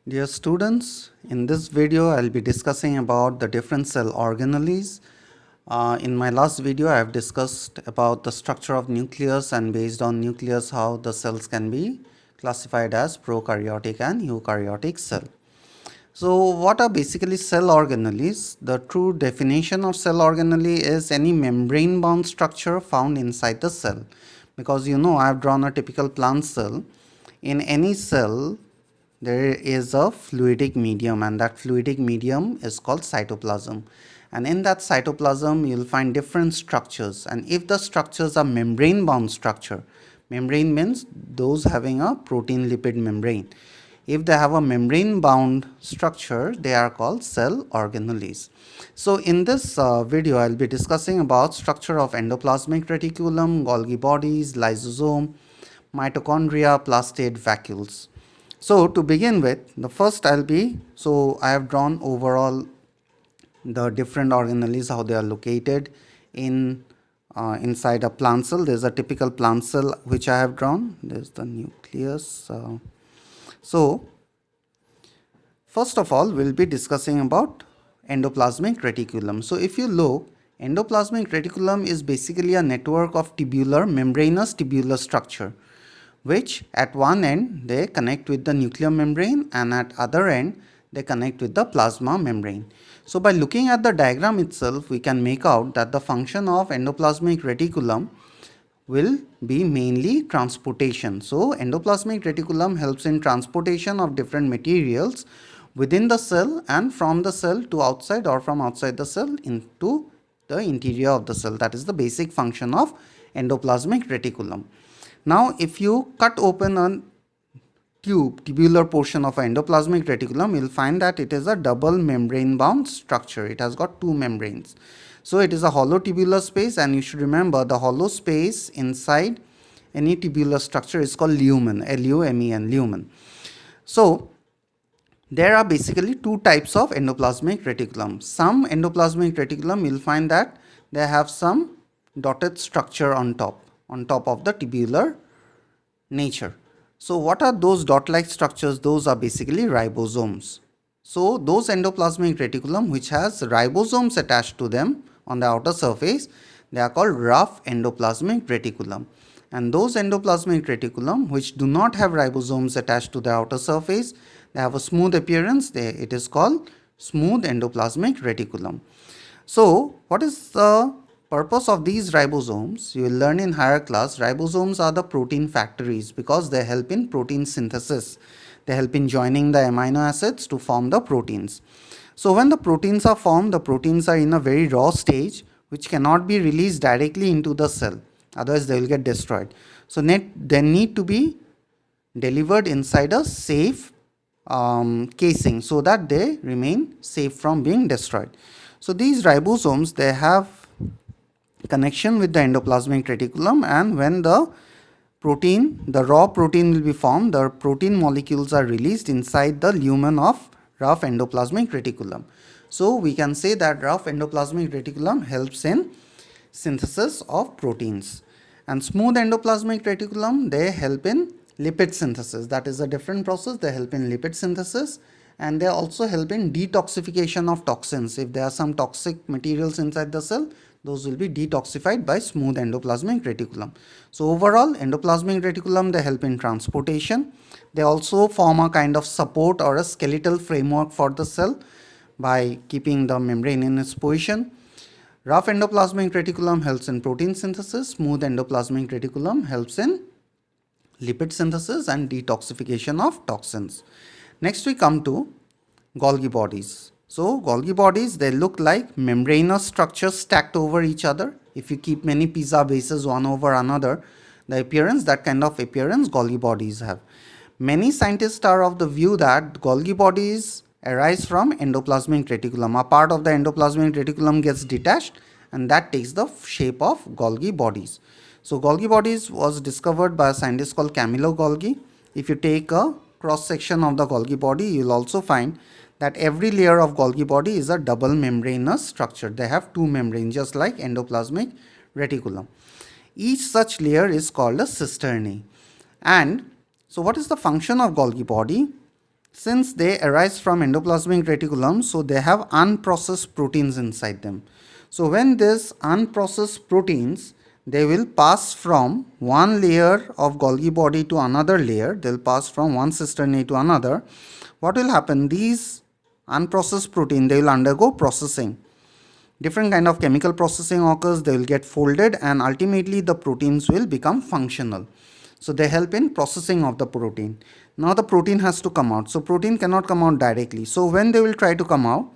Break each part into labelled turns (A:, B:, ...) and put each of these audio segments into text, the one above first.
A: Dear students, in this video I'll be discussing about the different cell organelles. In my last video I have discussed about the structure of nucleus, and based on nucleus how the cells can be classified as prokaryotic and eukaryotic cell. So what are basically cell organelles? The true definition of cell organelle is any membrane bound structure found inside the cell. Because I have drawn a typical plant cell. In any cell there is a fluidic medium, and that fluidic medium is called cytoplasm, and in that cytoplasm you'll find different structures. And if the structures are membrane bound structure, membrane means those having a protein lipid membrane, if they have a membrane bound structure they are called cell organelles. So in this video I'll be discussing about structure of endoplasmic reticulum, Golgi bodies, lysosome, mitochondria, plastid, vacuoles. So to begin with, the first I have drawn overall the different organelles, how they are located in inside a plant cell. There's a typical plant cell which I have drawn. There's the nucleus. So first of all, we'll be discussing about endoplasmic reticulum. So if you look, endoplasmic reticulum is basically a network of membranous tubular structure, which at one end they connect with the nuclear membrane and at other end they connect with the plasma membrane. So by looking at the diagram itself, we can make out that the function of endoplasmic reticulum will be mainly transportation. So endoplasmic reticulum helps in transportation of different materials within the cell and from the cell to outside, or from outside the cell into the interior of the cell. That is the basic function of endoplasmic reticulum. Now if you cut open a tubular portion of an endoplasmic reticulum, you'll find that it is a double membrane bound structure. It has got two membranes. So it is a hollow tubular space, and you should remember the hollow space inside any tubular structure is called lumen, L-U-M-E-N, lumen. So there are basically two types of endoplasmic reticulum. Some endoplasmic reticulum, you'll find that they have some dotted structure on top of the tubular nature. So what are those dot-like structures? Those are basically ribosomes. So those endoplasmic reticulum which has ribosomes attached to them on the outer surface, they are called rough endoplasmic reticulum. And those endoplasmic reticulum which do not have ribosomes attached to the outer surface, they have a smooth appearance. It is called smooth endoplasmic reticulum. So what is the purpose of these ribosomes? You will learn in higher class. Ribosomes are the protein factories because they help in protein synthesis. They help in joining the amino acids to form the proteins. So when the proteins are formed, the proteins are in a very raw stage which cannot be released directly into the cell, otherwise they will get destroyed. So they need to be delivered inside a safe casing so that they remain safe from being destroyed. So these ribosomes, they have connection with the endoplasmic reticulum, and when the raw protein will be formed, the protein molecules are released inside the lumen of rough endoplasmic reticulum. So we can say that rough endoplasmic reticulum helps in synthesis of proteins, and smooth endoplasmic reticulum, they help in lipid synthesis. That is a different process. They help in lipid synthesis, and they also help in detoxification of toxins. If there are some toxic materials inside the cell, those will be detoxified by smooth endoplasmic reticulum. So overall, endoplasmic reticulum, they help in transportation. They also form a kind of support or a skeletal framework for the cell by keeping the membrane in its position. Rough endoplasmic reticulum helps in protein synthesis. Smooth endoplasmic reticulum helps in lipid synthesis and detoxification of toxins. Next we come to Golgi bodies. So Golgi bodies, they look like membranous structures stacked over each other. If you keep many pizza bases one over another, that kind of appearance Golgi bodies have. Many scientists are of the view that Golgi bodies arise from endoplasmic reticulum. A part of the endoplasmic reticulum gets detached, and that takes the shape of Golgi bodies. So Golgi bodies was discovered by a scientist called Camillo Golgi. If you take a cross section of the Golgi body, you will also find that every layer of Golgi body is a double membranous structure. They have two membranes just like endoplasmic reticulum. Each such layer is called a cisternae. And so what is the function of Golgi body? Since they arise from endoplasmic reticulum, so they have unprocessed proteins inside them. So when these unprocessed proteins, they will pass from one layer of Golgi body to another layer, they'll pass from one cistern to another. What will happen? These unprocessed protein, they will undergo processing. Different kind of chemical processing occurs, they will get folded, and ultimately the proteins will become functional. So they help in processing of the protein. Now the protein has to come out. So protein cannot come out directly. So when they will try to come out,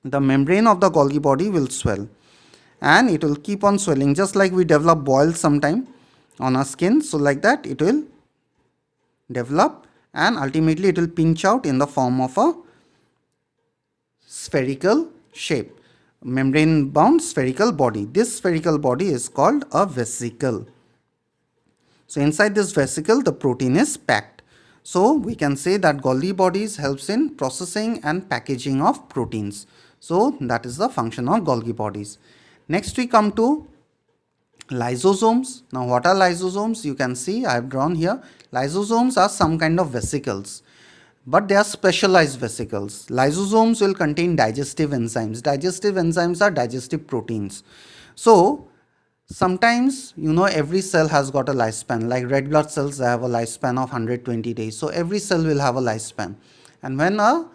A: the membrane of the Golgi body will swell. And it will keep on swelling, just like we develop boils sometime on our skin. So like that it will develop, and ultimately it will pinch out in the form of a spherical shape, membrane bound spherical body. This spherical body is called a vesicle. So inside this vesicle the protein is packed. So we can say that Golgi bodies helps in processing and packaging of proteins. So that is the function of Golgi bodies. Next we come to lysosomes. Now what are lysosomes? You can see I have drawn here. Lysosomes are some kind of vesicles, but they are specialized vesicles. Lysosomes will contain digestive enzymes. Digestive enzymes are digestive proteins. So sometimes, every cell has got a lifespan. Like red blood cells, they have a lifespan of 120 days. So every cell will have a lifespan. And when a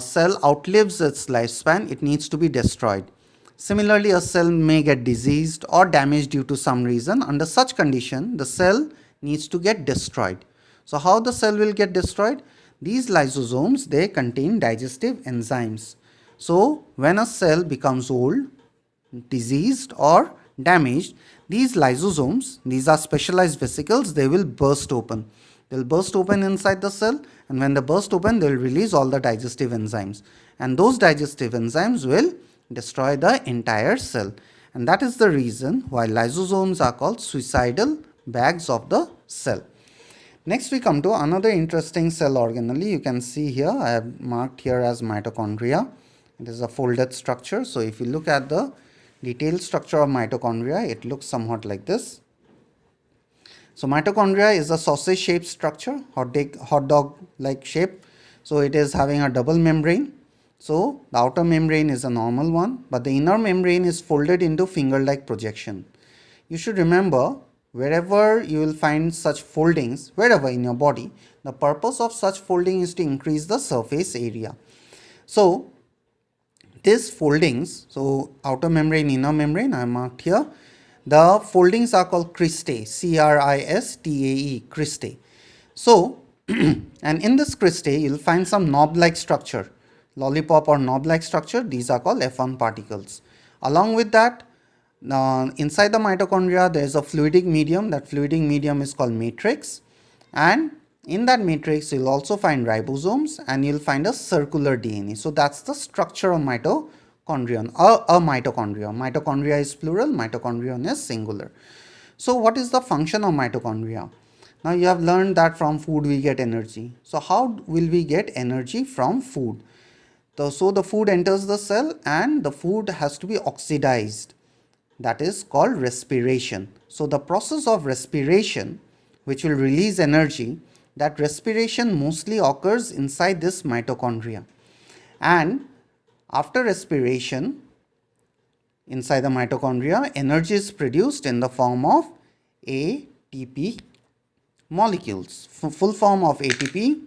A: cell outlives its lifespan, it needs to be destroyed. Similarly, a cell may get diseased or damaged due to some reason. Under such condition, the cell needs to get destroyed. So how the cell will get destroyed? These lysosomes, they contain digestive enzymes. So when a cell becomes old, diseased or damaged, these lysosomes, these are specialized vesicles, they will burst open. They'll burst open inside the cell, and when they burst open, they'll release all the digestive enzymes. And those digestive enzymes will destroy the entire cell. And that is the reason why lysosomes are called suicidal bags of the cell. Next we come to another interesting cell organelle. You can see here, I have marked here as mitochondria. It is a folded structure. So if you look at the detailed structure of mitochondria, it looks somewhat like this. So mitochondria is a sausage shaped structure, hot dog like shape. So it is having a double membrane. So the outer membrane is a normal one, but the inner membrane is folded into finger like projection. You should remember, wherever you will find such foldings, wherever in your body, the purpose of such folding is to increase the surface area. So these foldings, so outer membrane, inner membrane, I marked here. The foldings are called cristae, C-R-I-S-T-A-E, cristae. So, and in this cristae, you'll find some knob-like structure, lollipop or knob-like structure. These are called F1 particles. Along with that, inside the mitochondria, there is a fluidic medium. That fluidic medium is called matrix. And in that matrix, you'll also find ribosomes, and you'll find a circular DNA. So that's the structure of mitochondrion, a mitochondria. Mitochondria is plural, mitochondrion is singular. So what is the function of mitochondria? Now you have learned that from food we get energy. So how will we get energy from food? So the food enters the cell and the food has to be oxidized. That is called respiration. So the process of respiration, which will release energy, that respiration mostly occurs inside this mitochondria. And after respiration, inside the mitochondria, energy is produced in the form of ATP molecules. Full form of ATP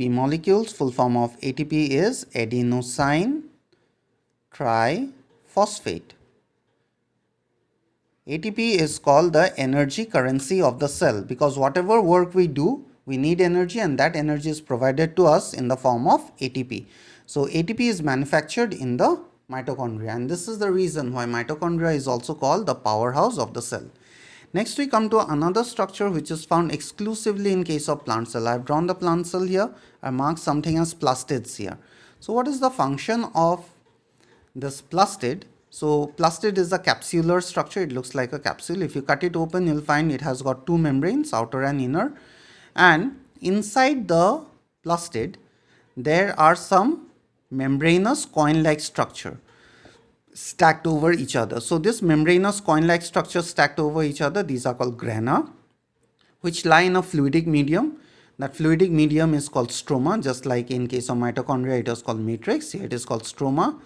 A: molecules, full form of ATP is adenosine triphosphate. ATP is called the energy currency of the cell, because whatever work we do, we need energy, and that energy is provided to us in the form of ATP. So ATP is manufactured in the mitochondria, and this is the reason why mitochondria is also called the powerhouse of the cell. Next we come to another structure which is found exclusively in case of plant cell. I have drawn the plant cell here. I marked something as plastids here. So what is the function of this plastid? So plastid is a capsular structure. It looks like a capsule. If you cut it open, you'll find it has got two membranes, outer and inner. And inside the plastid, there are some membranous coin-like structure stacked over each other. So this membranous coin-like structure stacked over each other, these are called grana, which lie in a fluidic medium. That fluidic medium is called stroma, just like in case of mitochondria it is called matrix, here it is called stroma.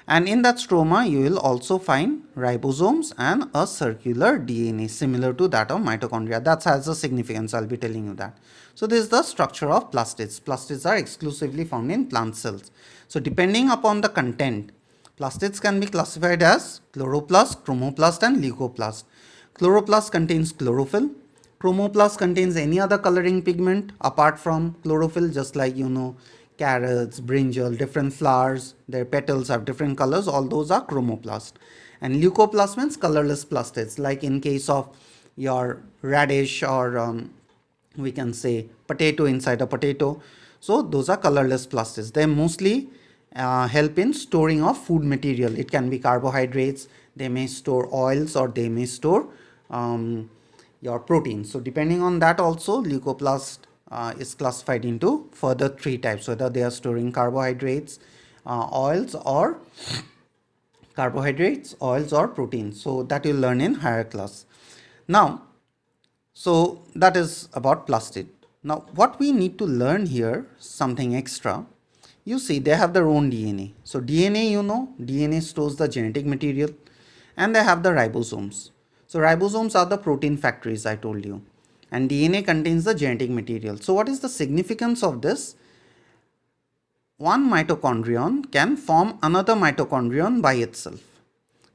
A: And in that stroma you will also find ribosomes and a circular DNA similar to that of mitochondria. That has a significance, I'll be telling you that. So this is the structure of plastids. Plastids are exclusively found in plant cells. So depending upon the content, plastids can be classified as chloroplast, chromoplast and leucoplast. Chloroplast contains chlorophyll. Chromoplast contains any other coloring pigment apart from chlorophyll, just like carrots, brinjal, different flowers, their petals have different colors, all those are chromoplast. And leucoplast means colorless plastids, like in case of your radish or we can say potato, inside a potato. So those are colorless plastids. They mostly help in storing of food material. It can be carbohydrates, they may store oils, or they may store your proteins. So depending on that also, leucoplast is classified into further 3 types, whether they are storing carbohydrates, oils or proteins. So that you'll learn in higher class. Now, so that is about plastid. Now what we need to learn here, something extra. You see they have their own DNA. So DNA, DNA stores the genetic material, and they have the ribosomes. So ribosomes are the protein factories I told you, and DNA contains the genetic material. So what is the significance of this? One mitochondrion can form another mitochondrion by itself.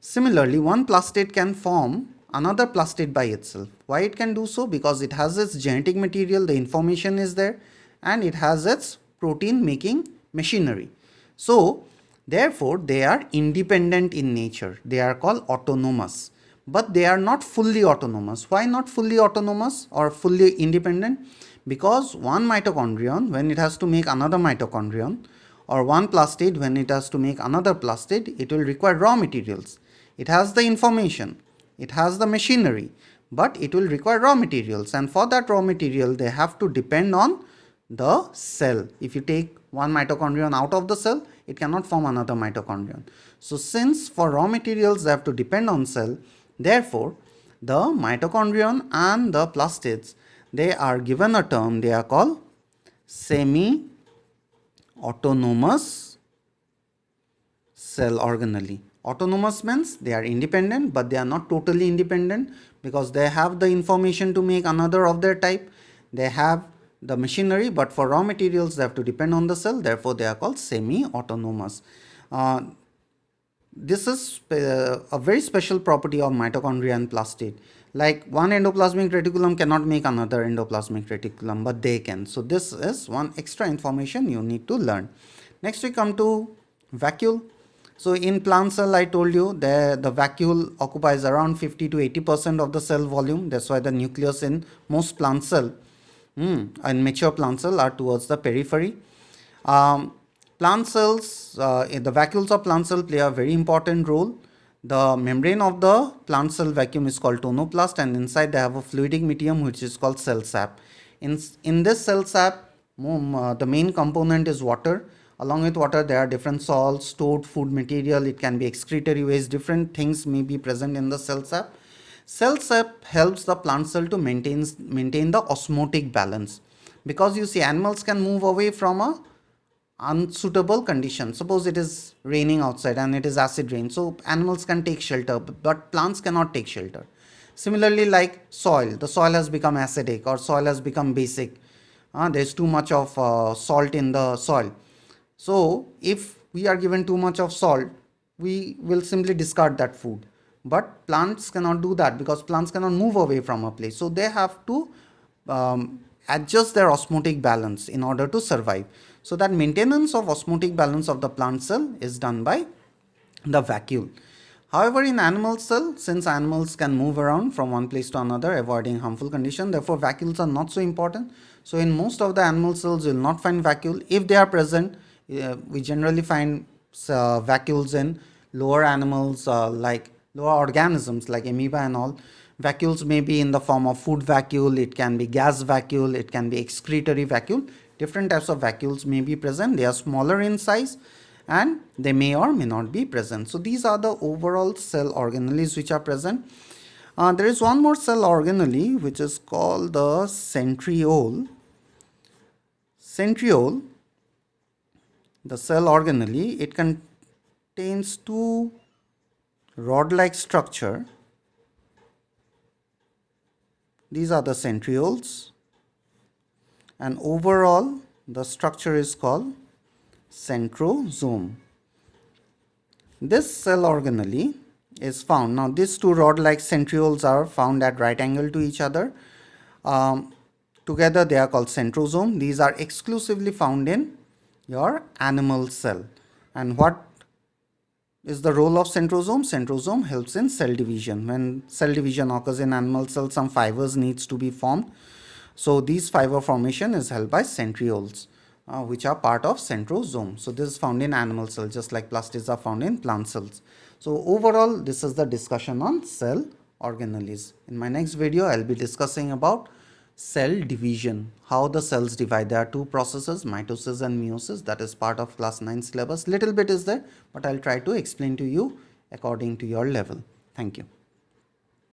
A: Similarly, one plastid can form another plastid by itself. Why it can do so? Because it has its genetic material, the information is there, and it has its protein making machinery. So therefore they are independent in nature. They are called autonomous, but they are not fully autonomous. Why not fully autonomous or fully independent? Because one mitochondrion, when it has to make another mitochondrion, or one plastid when it has to make another plastid, it will require raw materials. It has the information, it has the machinery, but it will require raw materials, and for that raw material they have to depend on the cell. If you take one mitochondrion out of the cell, it cannot form another mitochondrion. So since for raw materials they have to depend on cell, therefore the mitochondrion and the plastids, they are given a term, they are called semi-autonomous cell organelle. Autonomous means they are independent, but they are not totally independent, because they have the information to make another of their type. They have the machinery, but for raw materials they have to depend on the cell. Therefore they are called semi-autonomous. This is a very special property of mitochondria and plastid. Like one endoplasmic reticulum cannot make another endoplasmic reticulum, but they can. So this is one extra information you need to learn. Next we come to vacuole. So in plant cell, I told you the vacuole occupies around 50 to 80% of the cell volume. That's why the nucleus in most plant cell and mature plant cell are towards the periphery. Plant cells, the vacuoles of plant cell play a very important role. The membrane of the plant cell vacuum is called tonoplast, and inside they have a fluidic medium which is called cell sap. In this cell sap, the main component is water. Along with water, there are different salts, stored food material, it can be excretory waste, different things may be present in the cell sap. Cell sap helps the plant cell to maintain the osmotic balance, because you see animals can move away from a unsuitable condition. Suppose it is raining outside and it is acid rain, so animals can take shelter, but plants cannot take shelter. Similarly, like soil, the soil has become acidic or soil has become basic. There is too much of salt in the soil. So if we are given too much of salt, we will simply discard that food. But plants cannot do that, because plants cannot move away from a place. So they have to adjust their osmotic balance in order to survive. So that maintenance of osmotic balance of the plant cell is done by the vacuole. However, in animal cell, since animals can move around from one place to another avoiding harmful condition, therefore vacuoles are not so important. So in most of the animal cells, you will not find vacuole. If they are present, we generally find vacuoles in lower animals, like lower organisms like amoeba and all. Vacuoles may be in the form of food vacuole, it can be gas vacuole, it can be excretory vacuole. Different types of vacuoles may be present. They are smaller in size and they may or may not be present. So these are the overall cell organelles which are present. There is one more cell organelle which is called the centriole. Centriole, the cell organelle, it contains two rod-like structure. These are the centrioles, and overall the structure is called centrosome. This cell organelle is found, now these two rod-like centrioles are found at right angle to each other. Together they are called centrosome. These are exclusively found in your animal cell. And what is the role of centrosome? Centrosome helps in cell division. When cell division occurs in animal cells, some fibers needs to be formed. So these fiber formation is held by centrioles, which are part of centrosome. So this is found in animal cells, just like plastids are found in plant cells. So overall, this is the discussion on cell organelles. In my next video, I'll be discussing about cell division, how the cells divide. There are two processes, mitosis and meiosis, that is part of class 9 syllabus. Little bit is there, but I'll try to explain to you according to your level. Thank you.